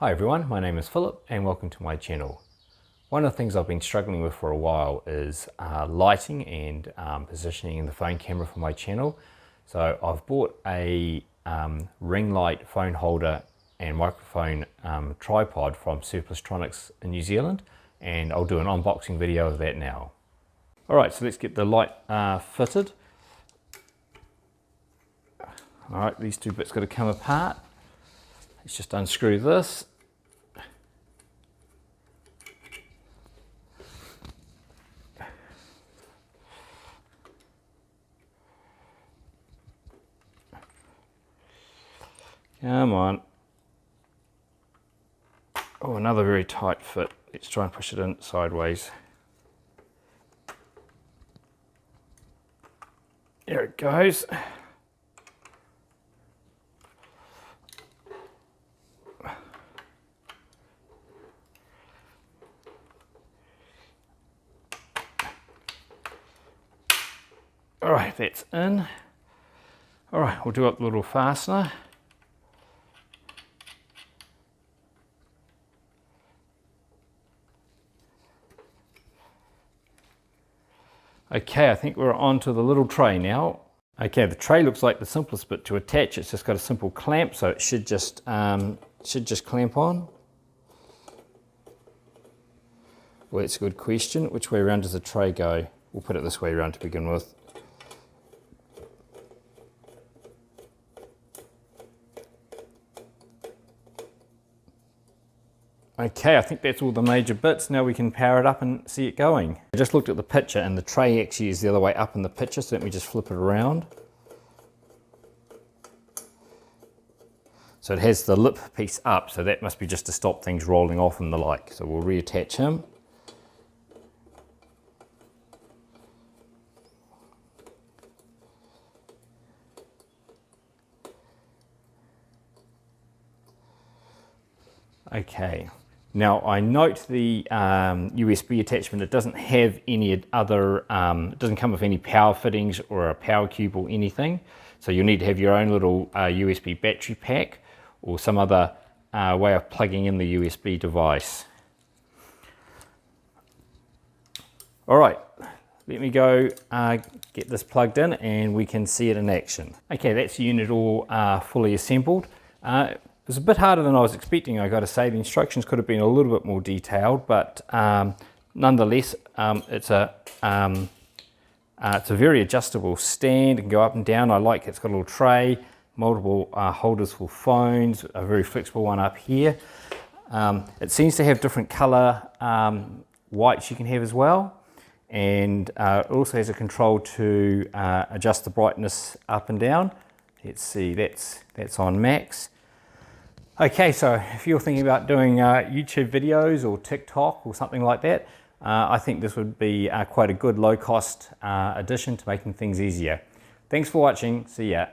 Hi everyone, my name is Philip and welcome to my channel. One of the things I've been struggling with for a while is lighting and positioning the phone camera for my channel. So I've bought a ring light phone holder and microphone tripod from Surplustronics in New Zealand, and I'll do an unboxing video of that now. Alright, so let's get the light fitted. Alright, these two bits got to come apart. Let's just unscrew this. Come on. Oh, another very tight fit. Let's try and push it in sideways. There it goes. All right, that's in. All right, we'll do up the little fastener. Okay, I think we're onto the little tray now. Okay, the tray looks like the simplest bit to attach. It's just got a simple clamp, so it should just clamp on. Well, that's a good question. Which way around does the tray go? We'll put it this way around to begin with. Okay, I think that's all the major bits. Now we can power it up and see it going. I just looked at the picture and the tray actually is the other way up in the picture, so let me just flip it around. So it has the lip piece up, so that must be just to stop things rolling off and the like. So we'll reattach him. Okay. Now I note the USB attachment, it doesn't have any other, it doesn't come with any power fittings or a power cube or anything. So you'll need to have your own little USB battery pack or some other way of plugging in the USB device. All right, let me go get this plugged in and we can see it in action. Okay, that's the unit all fully assembled. It was a bit harder than I was expecting, I got to say. The instructions could have been a little bit more detailed, but nonetheless, it's a very adjustable stand. It can go up and down. I like it's got a little tray, multiple holders for phones, a very flexible one up here. It seems to have different color whites you can have as well, and it also has a control to adjust the brightness up and down. Let's see, that's on max. Okay, so if you're thinking about doing YouTube videos or TikTok or something like that, I think this would be quite a good low-cost addition to making things easier. Thanks for watching. See ya.